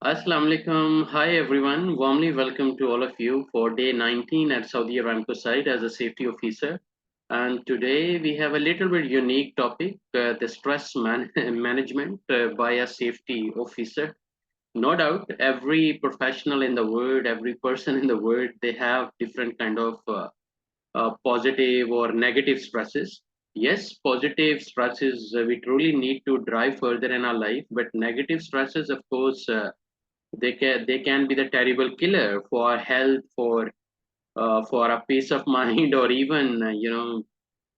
Assalamu alaikum. Hi everyone. Warmly welcome to all of you for day 19 at Saudi Aramco site as a safety officer. And today we have a little bit unique topic, the management by a safety officer. No doubt, every professional in the world, every person in the world, they have different kind of positive or negative stresses. Yes, positive stresses we truly need to drive further in our life, but negative stresses, of course. They can be the terrible killer for our health, for a peace of mind, or even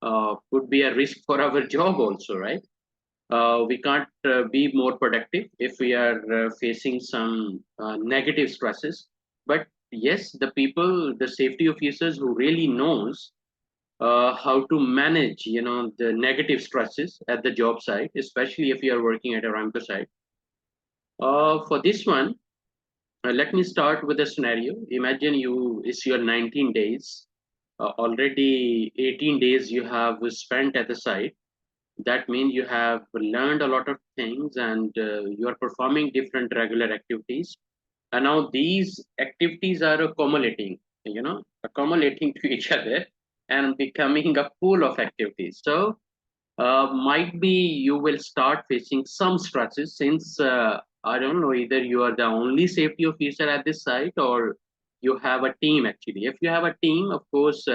could be a risk for our job also, right? We can't be more productive if we are facing some negative stresses. But yes, the safety officers who really knows how to manage, the negative stresses at the job site, especially if you are working at a Aramco site. For this one, let me start with a scenario. Imagine it's your 19 days. Already 18 days you have spent at the site. That means you have learned a lot of things and you are performing different regular activities. And now these activities are accumulating to each other and becoming a pool of activities. So might be you will start facing some stresses since I don't know either you are the only safety officer at this site or you have a team actually. If you have a team, of course,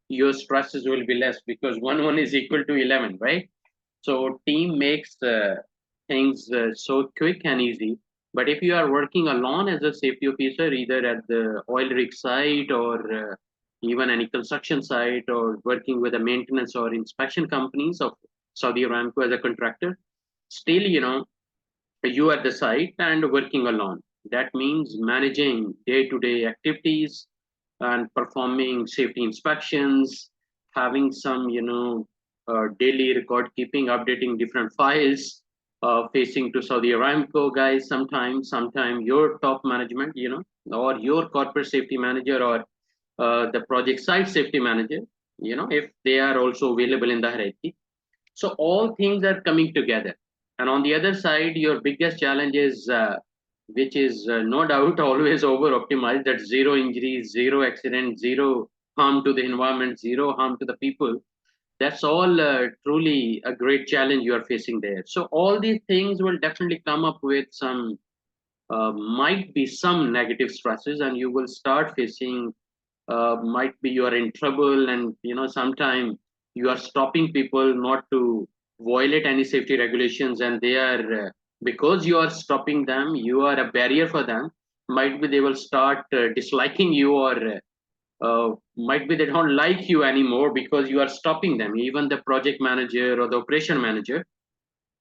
your stresses will be less because one is equal to 11, right? So team makes things so quick and easy. But if you are working alone as a safety officer, either at the oil rig site or even any construction site or working with the maintenance or inspection companies of Saudi Aramco as a contractor, still, you at the site and working alone. That means managing day-to-day activities and performing safety inspections, having some, daily record keeping, updating different files, facing to Saudi Aramco guys sometime your top management, or your corporate safety manager or the project site safety manager, if they are also available in the hierarchy. So all things are coming together. And on the other side, your biggest challenge is, which is no doubt always over optimized, that zero injuries, zero accidents, zero harm to the environment, zero harm to the people. That's all truly a great challenge you are facing there. So all these things will definitely come up with might be some negative stresses, and you will start facing might be you are in trouble, and sometime you are stopping people not to violate any safety regulations, and they are because you are stopping them, you are a barrier for them. Might be they will start disliking you, or might be they don't like you anymore because you are stopping them, even the project manager or the operation manager.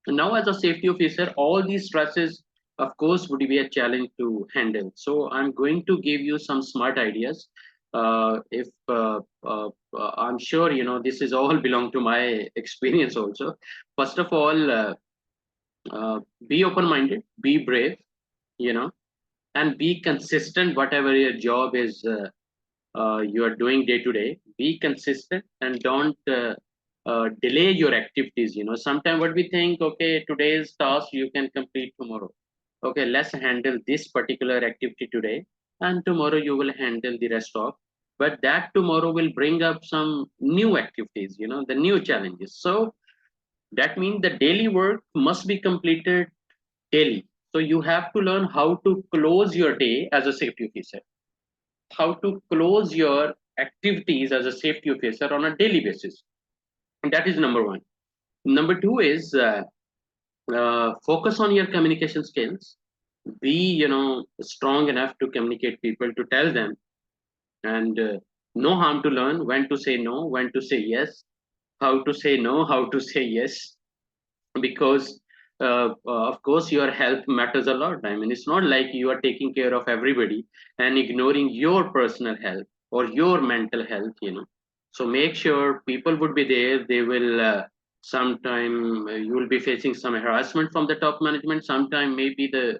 Now as a safety officer, all these stresses of course would be a challenge to handle. So I'm going to give you some smart ideas. If I'm sure this is all belong to my experience also. First of all, be open minded, be brave, you know and be consistent whatever your job is, you are doing day to day. Be consistent and don't delay your activities. Sometimes what we think, okay, today's task you can complete tomorrow. Okay, let's handle this particular activity today, and tomorrow you will handle the rest of. But that tomorrow will bring up some new activities, the new challenges. So that means the daily work must be completed daily. So you have to learn how to close your day as a safety officer, how to close your activities as a safety officer on a daily basis. And that is number one. Number two is focus on your communication skills. Be, strong enough to communicate people, to tell them, and no harm to learn when to say no, when to say yes, how to say no, how to say yes, because of course your health matters a lot. I mean, it's not like you are taking care of everybody and ignoring your personal health or your mental health. So make sure people would be there. They will sometime you will be facing some harassment from the top management. Sometime maybe the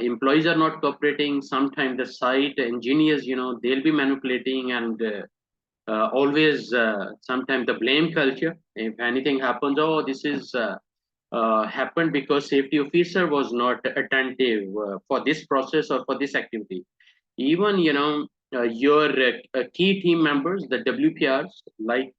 employees are not cooperating. Sometime the site engineers, they'll be manipulating, and always sometimes the blame culture. If anything happens, oh, this is happened because safety officer was not attentive for this process or for this activity. Even your key team members, the WPRs, like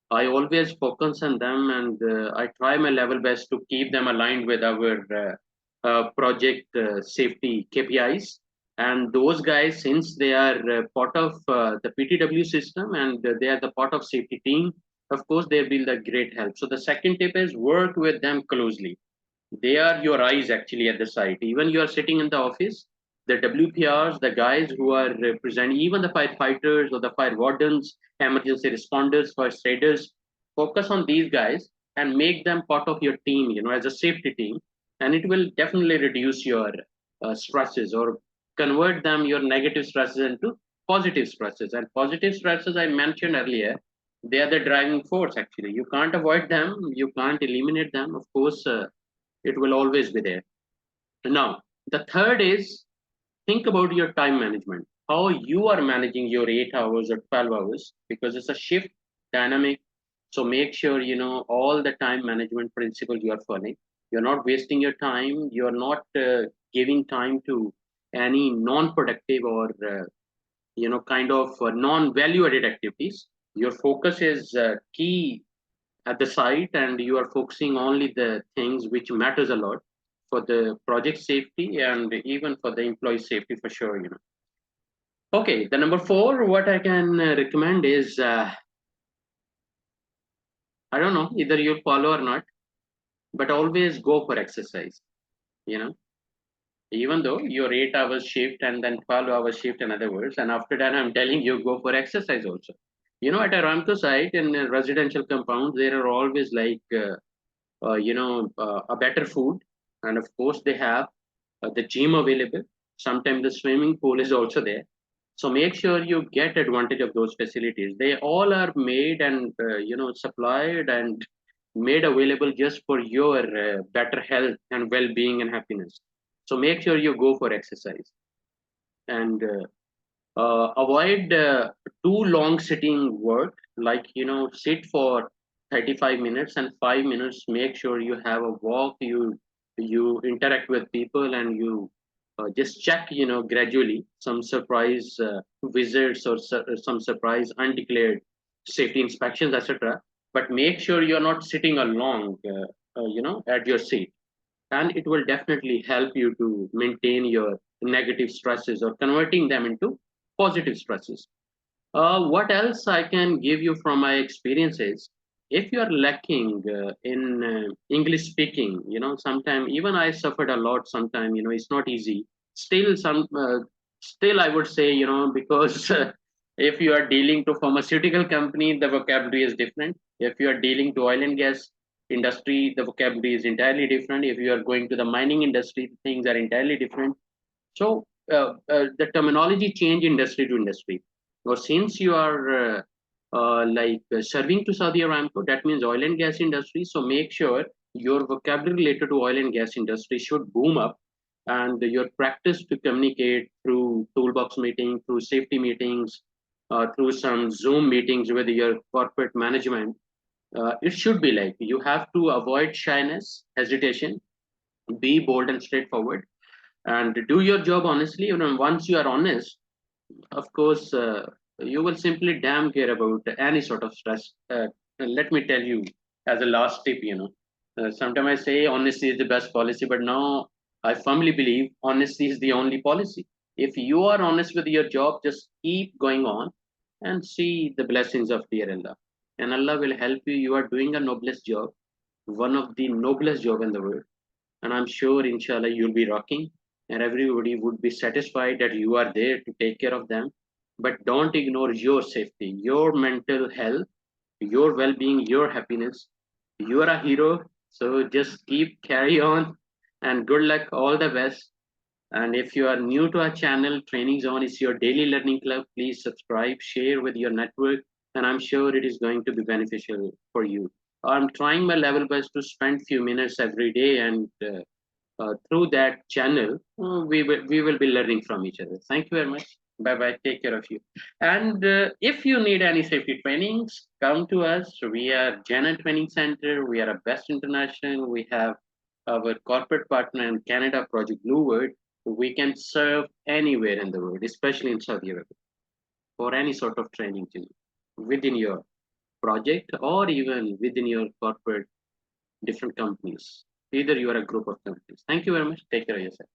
I always focus on them, and I try my level best to keep them aligned with our project safety KPIs. And those guys, since they are part of the PTW system, and they are the part of safety team, of course they'll be the great help. So the second tip is work with them closely. They are your eyes actually at the site. Even you are sitting in the office, the WPRs, the guys who are representing, even the firefighters or the fire wardens, emergency responders, first aiders, focus on these guys and make them part of your team, as a safety team. And it will definitely reduce your stresses, or convert them, your negative stresses, into positive stresses. And positive stresses, I mentioned earlier, they are the driving force actually. You can't avoid them, you can't eliminate them, of course. It will always be there. Now, the third is, think about your time management, how you are managing your 8 hours or 12 hours, because it's a shift dynamic. So make sure you know all the time management principles you are following. You're not wasting your time. You're not giving time to any non-productive or kind of non-value-added activities. Your focus is key at the site, and you are focusing only the things which matters a lot for the project safety and even for the employee safety, for sure. Okay, the number four, what I can recommend is, I don't know either you follow or not, but always go for exercise. you know even though your 8 hours shift and then 12 hours shift, in other words, and after that I'm telling you, go for exercise also. At Aramco site in residential compounds, there are always like a better food, and of course they have the gym available. Sometimes the swimming pool is also there. So make sure you get advantage of those facilities. They all are made and supplied and made available just for your better health and well-being and happiness. So make sure you go for exercise, and avoid too long sitting work, like sit for 35 minutes and 5 minutes. Make sure you have a walk, you interact with people, and you just check gradually some surprise visits, or some surprise undeclared safety inspections, etc. But make sure you're not sitting along at your seat, and it will definitely help you to maintain your negative stresses or converting them into positive stresses. What else I can give you from my experiences? If you are lacking in English speaking, sometimes even I suffered a lot. Sometimes it's not easy. Still I would say because if you are dealing to pharmaceutical company, the vocabulary is different. If you are dealing to oil and gas industry, the vocabulary is entirely different. If you are going to the mining industry, things are entirely different. So the terminology change industry to industry. Or since you are serving to Saudi Aramco, that means oil and gas industry. So make sure your vocabulary related to oil and gas industry should boom up, and your practice to communicate through toolbox meeting, through safety meetings, through some Zoom meetings with your corporate management. It should be like you have to avoid shyness, hesitation, be bold and straightforward, and do your job honestly. Once you are honest, of course, you will simply damn care about any sort of stress. Let me tell you, as a last tip, sometimes I say honesty is the best policy, but now I firmly believe honesty is the only policy. If you are honest with your job, just keep going on and see the blessings of dear Allah. And Allah will help you. You are doing a noblest job, one of the noblest job in the world. And I'm sure, inshallah, you'll be rocking, and everybody would be satisfied that you are there to take care of them. But don't ignore your safety, your mental health, your well-being, your happiness. You are a hero, so just keep carry on, and good luck, all the best. And if you are new to our channel, Training Zone is your daily learning club. Please subscribe, share with your network, and I'm sure it is going to be beneficial for you. I'm trying my level best to spend few minutes every day, and through that channel, we will be learning from each other. Thank you very much. Bye bye. Take care of you. And if you need any safety trainings, come to us. We are Jana Training Center. We are a Best International. We have our corporate partner in Canada, Project Bluebird. We can serve anywhere in the world, especially in Saudi Arabia, for any sort of training you need within your project or even within your corporate different companies. Either you are a group of companies. Thank you very much. Take care of yourself.